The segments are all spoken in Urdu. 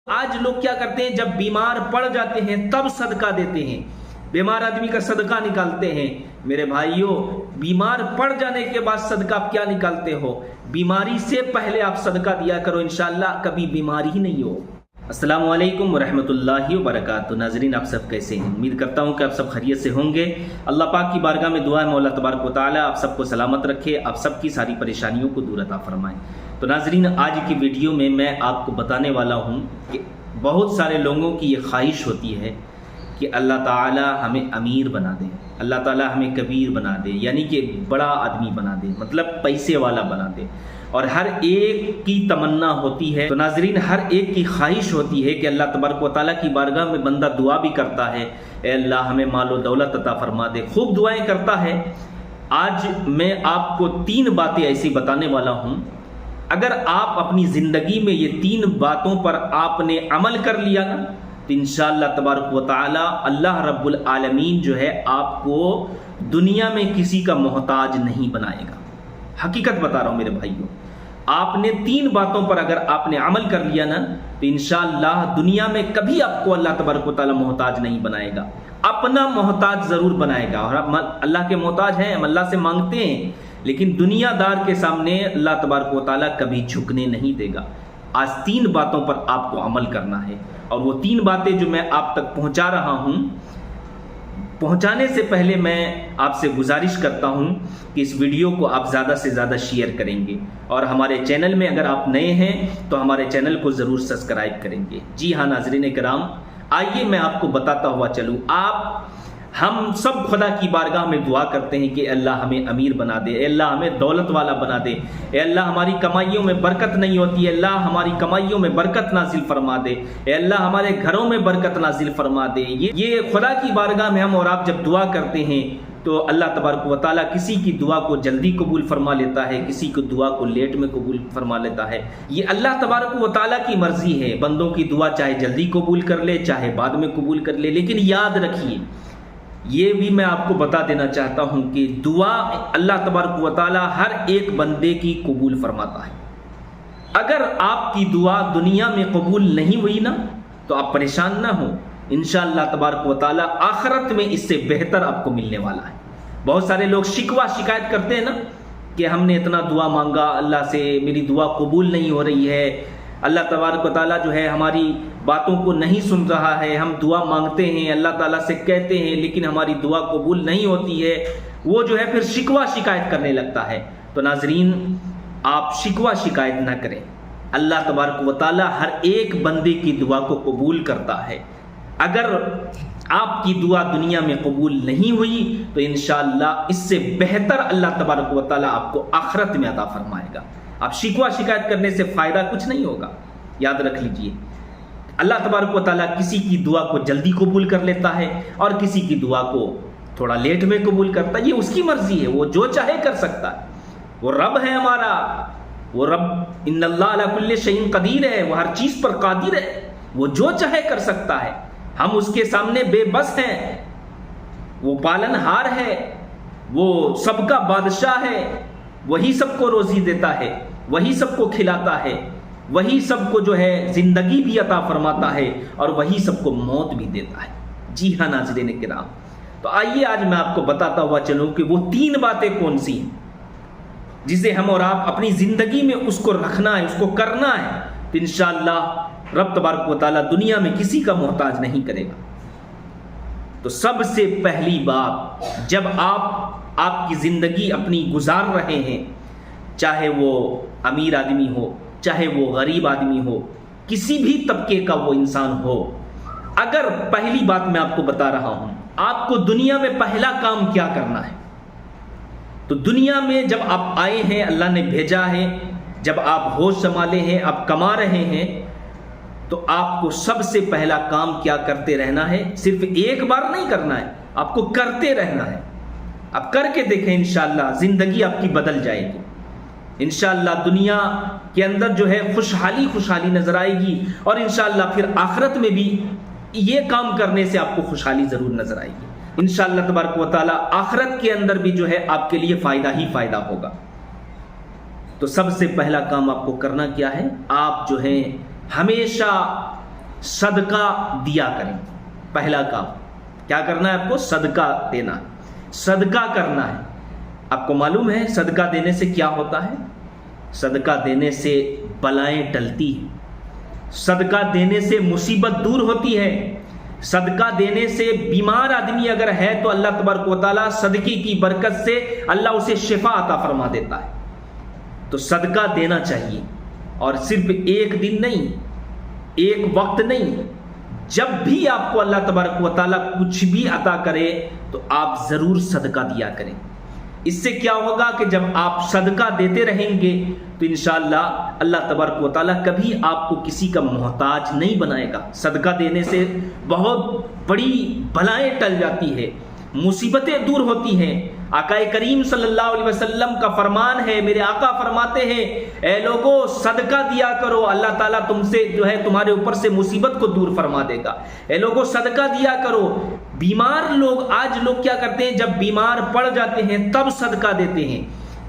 آج لوگ کیا کرتے ہیں، جب بیمار پڑ جاتے ہیں تب صدقہ دیتے ہیں، بیمار آدمی کا صدقہ نکالتے ہیں۔ میرے بھائیوں، بیمار پڑ جانے کے بعد صدقہ آپ کیا نکالتے ہو؟ بیماری سے پہلے آپ صدقہ دیا کرو، انشاءاللہ کبھی بیماری ہی نہیں ہو۔ السلام علیکم ورحمۃ اللہ وبرکاتہ۔ ناظرین، آپ سب کیسے ہیں؟ امید کرتا ہوں کہ آپ سب خیریت سے ہوں گے۔ اللہ پاک کی بارگاہ میں دعا ہے مولا تبارک و تعالی آپ سب کو سلامت رکھے، آپ سب کی ساری پریشانیوں کو دور عطا فرمائے۔ تو ناظرین، آج کی ویڈیو میں آپ کو بتانے والا ہوں کہ بہت سارے لوگوں کی یہ خواہش ہوتی ہے کہ اللہ تعالی ہمیں امیر بنا دے، اللہ تعالی ہمیں کبیر بنا دے، یعنی کہ بڑا آدمی بنا دے، مطلب پیسے والا بنا دے، اور ہر ایک کی تمنا ہوتی ہے۔ تو ناظرین، ہر ایک کی خواہش ہوتی ہے کہ اللہ تبارک و تعالیٰ کی بارگاہ میں بندہ دعا بھی کرتا ہے، اے اللہ ہمیں مال و دولت عطا فرما دے، خوب دعائیں کرتا ہے۔ آج میں آپ کو 3 باتیں ایسی بتانے والا ہوں، اگر آپ اپنی زندگی میں یہ 3 باتوں پر آپ نے عمل کر لیا نا تو انشاءاللہ تبارک و تعالی اللہ رب العالمین جو ہے آپ کو دنیا میں کسی کا محتاج نہیں بنائے گا۔ حقیقت بتا رہا ہوں میرے بھائیوں، آپ نے 3 باتوں پر اگر آپ نے عمل کر لیا نا تو انشاءاللہ دنیا میں کبھی آپ کو اللہ تبارک و تعالی محتاج نہیں بنائے گا، اپنا محتاج ضرور بنائے گا۔ اور ہم اللہ کے محتاج ہیں، ہم اللہ سے مانگتے ہیں، لیکن دنیا دار کے سامنے اللہ تبارک و تعالیٰ کبھی جھکنے نہیں دے گا۔ آج 3 باتوں پر آپ کو عمل کرنا ہے، اور وہ 3 باتیں جو میں آپ تک پہنچا رہا ہوں، پہنچانے سے پہلے میں آپ سے گزارش کرتا ہوں کہ اس ویڈیو کو آپ زیادہ سے زیادہ شیئر کریں گے، اور ہمارے چینل میں اگر آپ نئے ہیں تو ہمارے چینل کو ضرور سبسکرائب کریں گے۔ جی ہاں ناظرین کرام، آئیے میں آپ کو بتاتا ہوا چلوں۔ ہم سب خدا کی بارگاہ میں دعا کرتے ہیں کہ اللہ ہمیں امیر بنا دے، اے اللہ ہمیں دولت والا بنا دے، اے اللہ ہماری کمائیوں میں برکت نہیں ہوتی ہے، اللہ ہماری کمائیوں میں برکت نازل فرما دے، اے اللہ ہمارے گھروں میں برکت نازل فرما دے۔ یہ خدا کی بارگاہ میں ہم اور آپ جب دعا کرتے ہیں تو اللہ تبارک و تعالیٰ کسی کی دعا کو جلدی قبول فرما لیتا ہے، کسی کو دعا کو لیٹ میں قبول فرما لیتا ہے۔ یہ اللہ تبارک و تعالیٰ کی مرضی ہے، بندوں کی دعا چاہے جلدی قبول کر لے چاہے بعد میں قبول کر لے، لیکن یاد رکھیے، یہ بھی میں آپ کو بتا دینا چاہتا ہوں کہ دعا اللہ تبارک و تعالیٰ ہر ایک بندے کی قبول فرماتا ہے۔ اگر آپ کی دعا دنیا میں قبول نہیں ہوئی نا تو آپ پریشان نہ ہوں، انشاءاللہ تبارک و تعالیٰ آخرت میں اس سے بہتر آپ کو ملنے والا ہے۔ بہت سارے لوگ شکایت کرتے ہیں نا کہ ہم نے اتنا دعا مانگا اللہ سے، میری دعا قبول نہیں ہو رہی ہے، اللہ تبارک و تعالیٰ جو ہے ہماری باتوں کو نہیں سن رہا ہے، ہم دعا مانگتے ہیں اللہ تعالیٰ سے کہتے ہیں لیکن ہماری دعا قبول نہیں ہوتی ہے، وہ جو ہے پھر شکایت کرنے لگتا ہے۔ تو ناظرین، آپ شکایت نہ کریں، اللہ تبارک و تعالیٰ ہر ایک بندے کی دعا کو قبول کرتا ہے۔ اگر آپ کی دعا دنیا میں قبول نہیں ہوئی تو انشاءاللہ اس سے بہتر اللہ تبارک و تعالیٰ آپ کو آخرت میں عطا فرمائے گا۔ آپ شکایت کرنے سے فائدہ کچھ نہیں ہوگا، یاد رکھ لیجئے۔ اللہ تبارک و تعالیٰ کسی کی دعا کو جلدی قبول کر لیتا ہے اور کسی کی دعا کو تھوڑا لیٹ میں قبول کرتا ہے، یہ اس کی مرضی ہے، وہ جو چاہے کر سکتا ہے۔ وہ رب ہے ہمارا، وہ رب ان اللہ علی کل شیء قدیر ہے، وہ ہر چیز پر قادر ہے، وہ جو چاہے کر سکتا ہے۔ ہم اس کے سامنے بے بس ہیں، وہ پالن ہار ہے، وہ سب کا بادشاہ ہے، وہی سب کو روزی دیتا ہے، وہی سب کو کھلاتا ہے، وہی سب کو جو ہے زندگی بھی عطا فرماتا ہے، اور وہی سب کو موت بھی دیتا ہے۔ جی ہاں ناظرین کرام، تو آئیے آج میں آپ کو بتاتا ہوا چلوں کہ وہ 3 باتیں کون سی ہیں جسے ہم اور آپ اپنی زندگی میں اس کو رکھنا ہے، اس کو کرنا ہے، تو انشاءاللہ رب تبارک و تعالیٰ دنیا میں کسی کا محتاج نہیں کرے گا۔ تو سب سے پہلی بات، جب آپ کی زندگی اپنی گزار رہے ہیں، چاہے وہ امیر آدمی ہو چاہے وہ غریب آدمی ہو، کسی بھی طبقے کا وہ انسان ہو، اگر پہلی بات میں آپ کو بتا رہا ہوں، آپ کو دنیا میں پہلا کام کیا کرنا ہے، تو دنیا میں جب آپ آئے ہیں، اللہ نے بھیجا ہے، جب آپ ہوش سنبھالے ہیں، آپ کما رہے ہیں، تو آپ کو سب سے پہلا کام کیا کرتے رہنا ہے، صرف ایک بار نہیں کرنا ہے، آپ کو کرتے رہنا ہے۔ آپ کر کے دیکھیں، انشاءاللہ زندگی آپ کی بدل جائے گی، انشاءاللہ دنیا کے اندر جو ہے خوشحالی نظر آئے گی، اور انشاءاللہ پھر آخرت میں بھی یہ کام کرنے سے آپ کو خوشحالی ضرور نظر آئے گی۔ انشاءاللہ تبارک و تعالیٰ آخرت کے اندر بھی جو ہے آپ کے لیے فائدہ ہی فائدہ ہوگا۔ تو سب سے پہلا کام آپ کو کرنا کیا ہے، آپ جو ہے ہمیشہ صدقہ دیا کریں. پہلا کام کیا کرنا ہے آپ کو؟ صدقہ دینا، صدقہ کرنا ہے. آپ کو معلوم ہے صدقہ دینے سے کیا ہوتا ہے؟ صدقہ دینے سے بلائیں ٹلتی ہیں، صدقہ دینے سے مصیبت دور ہوتی ہے، صدقہ دینے سے بیمار آدمی اگر ہے تو اللہ تبارک و تعالیٰ صدقے کی برکت سے اللہ اسے شفا عطا فرما دیتا ہے. تو صدقہ دینا چاہیے، اور صرف ایک دن نہیں، ایک وقت نہیں، جب بھی آپ کو اللہ تبارک و تعالیٰ کچھ بھی عطا کرے تو آپ ضرور صدقہ دیا کریں. اس سے کیا ہوگا کہ جب آپ صدقہ دیتے رہیں گے تو انشاءاللہ اللہ تبارک و تعالیٰ کبھی آپ کو کسی کا محتاج نہیں بنائے گا. صدقہ دینے سے بہت بڑی بلائیں ٹل جاتی ہے، مصیبتیں دور ہوتی ہیں. آقا کریم صلی اللہ علیہ وسلم کا فرمان ہے، میرے آقا فرماتے ہیں اے لوگو صدقہ دیا کرو، اللہ تعالیٰ تم سے جو ہے تمہارے اوپر سے مصیبت کو دور فرما دے گا. اے لوگو صدقہ دیا کرو. بیمار لوگ آج کیا کرتے ہیں؟ جب بیمار پڑ جاتے ہیں تب صدقہ دیتے ہیں،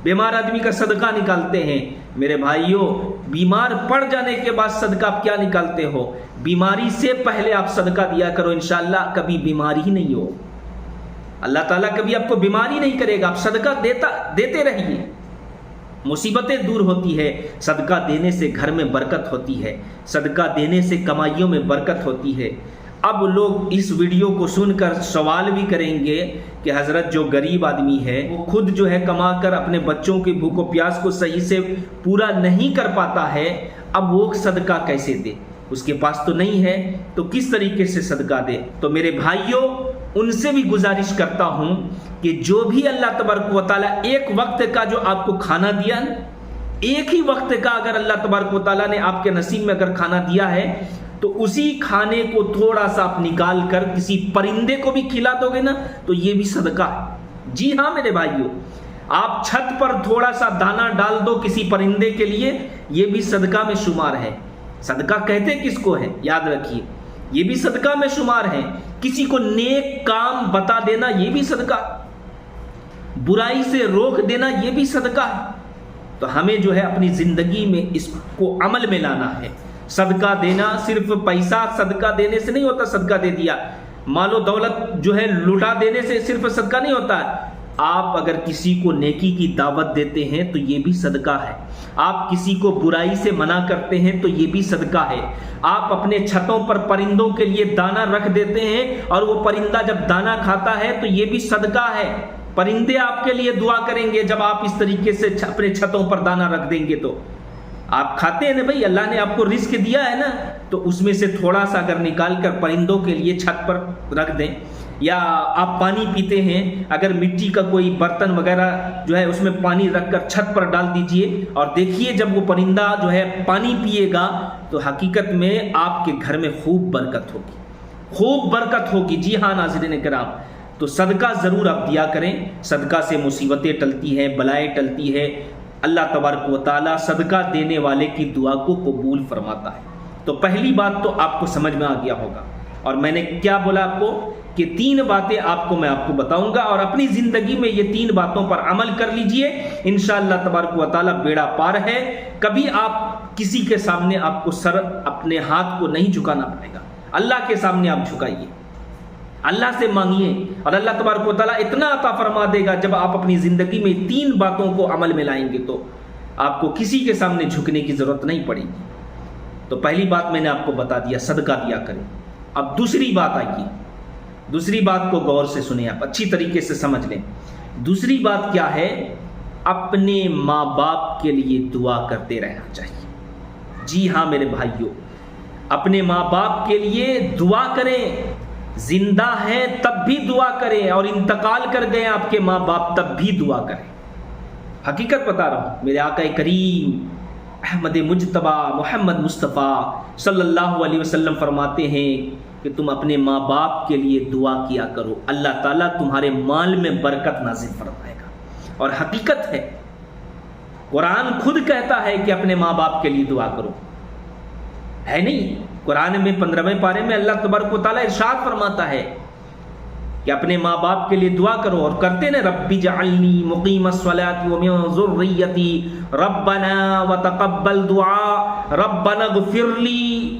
بیمار آدمی کا صدقہ نکالتے ہیں. میرے بھائیوں، بیمار پڑ جانے کے بعد صدقہ آپ کیا نکالتے ہو؟ بیماری سے پہلے آپ صدقہ دیا کرو، انشاءاللہ کبھی بیماری ہی نہیں ہو. اللہ تعالیٰ کبھی آپ کو بیماری نہیں کرے گا. آپ صدقہ دیتے رہیے، مصیبتیں دور ہوتی ہے. صدقہ دینے سے گھر میں برکت ہوتی ہے، صدقہ دینے سے کمائیوں میں برکت ہوتی ہے. اب لوگ اس ویڈیو کو سن کر سوال بھی کریں گے کہ حضرت جو غریب آدمی ہے وہ خود جو ہے کما کر اپنے بچوں کی بھوک و پیاس کو صحیح سے پورا نہیں کر پاتا ہے، اب وہ صدقہ کیسے دے؟ اس کے پاس تو نہیں ہے، تو کس طریقے سے صدقہ دے؟ تو میرے بھائیوں، ان سے بھی گزارش کرتا ہوں کہ جو بھی اللہ تبارک و تعالیٰ ایک وقت کا جو آپ کو کھانا دیا، ایک ہی وقت کا اگر اللہ تبارک و تعالیٰ نے آپ کے نصیب میں اگر کھانا دیا ہے تو اسی کھانے کو تھوڑا سا آپ نکال کر کسی پرندے کو بھی کھلا دو گے نا تو یہ بھی صدقہ ہے. جی ہاں میرے بھائیوں، آپ چھت پر تھوڑا سا دانا ڈال دو کسی پرندے کے لیے، یہ بھی صدقہ میں شمار ہے. صدقہ کہتے کس کو ہے؟ یاد رکھیے، یہ بھی صدقہ میں شمار ہے. کسی کو نیک کام بتا دینا یہ بھی صدقہ، برائی سے روک دینا یہ بھی صدقہ ہے. تو ہمیں جو ہے اپنی زندگی میں اس کو عمل میں لانا ہے. صدقہ دینا صرف پیسہ صدقہ دینے سے نہیں ہوتا. صدقہ دے دیا، مال و دولت جو ہے لٹا دینے سے صرف صدقہ نہیں ہوتا ہے. آپ اگر کسی کو نیکی کی دعوت دیتے ہیں تو یہ بھی صدقہ ہے. آپ کسی کو برائی سے منع کرتے ہیں تو یہ بھی صدقہ ہے. آپ اپنے چھتوں پر پرندوں کے لیے دانا رکھ دیتے ہیں اور وہ پرندہ جب دانا کھاتا ہے تو یہ بھی صدقہ ہے. پرندے آپ کے لیے دعا کریں گے جب آپ اس طریقے سے اپنے چھتوں پر دانا رکھ دیں گے. تو آپ کھاتے ہیں نا بھائی، اللہ نے آپ کو رزق دیا ہے نا، تو اس میں سے تھوڑا سا اگر نکال کر پرندوں کے لیے چھت پر رکھ دیں. یا آپ پانی پیتے ہیں، اگر مٹی کا کوئی برتن وغیرہ جو ہے اس میں پانی رکھ کر چھت پر ڈال دیجئے اور دیکھیے جب وہ پرندہ جو ہے پانی پیے گا تو حقیقت میں آپ کے گھر میں خوب برکت ہوگی، خوب برکت ہوگی. جی ہاں ناظرین کرام، تو صدقہ ضرور آپ دیا کریں. صدقہ سے مصیبتیں ٹلتی ہیں، بلائیں ٹلتی ہے. اللہ تبارک و تعالیٰ صدقہ دینے والے کی دعا کو قبول فرماتا ہے. تو پہلی بات تو آپ کو سمجھ میں آ گیا ہوگا. اور میں نے کیا بولا آپ کو کہ 3 باتیں آپ کو بتاؤں گا اور اپنی زندگی میں یہ 3 باتوں پر عمل کر لیجئے. انشاءاللہ تبارک و تعالیٰ بیڑا پار ہے. کبھی آپ کسی کے سامنے آپ کو سر اپنے ہاتھ کو نہیں جھکانا پڑے گا. اللہ کے سامنے آپ جھکائیے، اللہ سے مانگیے اور اللہ تبارک و تعالیٰ اتنا عطا فرما دے گا. جب آپ اپنی زندگی میں 3 باتوں کو عمل میں لائیں گے تو آپ کو کسی کے سامنے جھکنے کی ضرورت نہیں پڑے گی. تو پہلی بات میں نے آپ کو بتا دیا، صدقہ دیا کریں. اب دوسری بات آئیے، دوسری بات کو غور سے سنیں، آپ اچھی طریقے سے سمجھ لیں. دوسری بات کیا ہے؟ اپنے ماں باپ کے لیے دعا کرتے رہنا چاہیے. جی ہاں میرے بھائیوں، اپنے ماں باپ کے لیے دعا کریں. زندہ ہیں تب بھی دعا کریں اور انتقال کر گئے آپ کے ماں باپ تب بھی دعا کریں. حقیقت بتا رہا ہوں، میرے آقا کریم احمد مجتبی محمد مصطفیٰ صلی اللہ علیہ وسلم فرماتے ہیں کہ تم اپنے ماں باپ کے لیے دعا کیا کرو، اللہ تعالیٰ تمہارے مال میں برکت نازل فرمائے گا. اور حقیقت ہے، قرآن خود کہتا ہے کہ اپنے ماں باپ کے لیے دعا کرو. ہے نہیں؟ قرآن میں 15ویں پارے میں اللہ تبارک و تعالیٰ ارشاد فرماتا ہے کہ اپنے ماں باپ کے لیے دعا کرو. اور کرتے نا، ربی جعلنی مقیم الصلاۃ ومن ذریتی ربنا وتقبل دعاء ربنا اغفر لی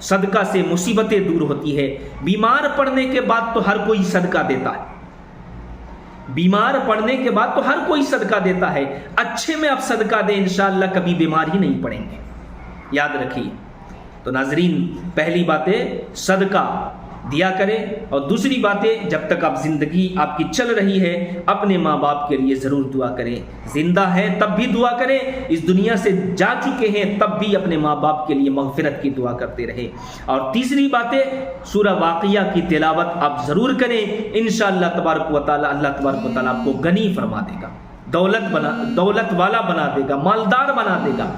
صدقہ سے مصیبتیں دور ہوتی ہے۔ بیمار پڑنے کے بعد تو ہر کوئی صدقہ دیتا ہے، بیمار پڑنے کے بعد تو ہر کوئی صدقہ دیتا ہے، اچھے میں آپ صدقہ دیں، انشاءاللہ کبھی بیمار ہی نہیں پڑیں گے، یاد رکھیے۔ تو ناظرین، پہلی بات ہے صدقہ دیا کریں، اور دوسری بات ہے جب تک آپ زندگی آپ کی چل رہی ہے اپنے ماں باپ کے لیے ضرور دعا کریں، زندہ ہے تب بھی دعا کریں، اس دنیا سے جا چکے ہیں تب بھی اپنے ماں باپ کے لیے مغفرت کی دعا کرتے رہیں۔ اور تیسری بات ہے سورہ واقعہ کی تلاوت آپ ضرور کریں، انشاءاللہ تبارک و تعالی اللہ تبارک و تعالی آپ کو غنی فرما دے گا، دولت والا بنا دے گا، مالدار بنا دے گا۔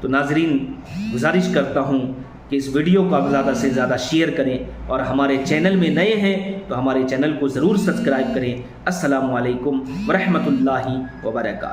تو ناظرین، گزارش کرتا ہوں کہ اس ویڈیو کو آپ زیادہ سے زیادہ شیئر کریں، اور ہمارے چینل میں نئے ہیں تو ہمارے چینل کو ضرور سبسکرائب کریں۔ السلام علیکم ورحمۃ اللہ وبرکاتہ۔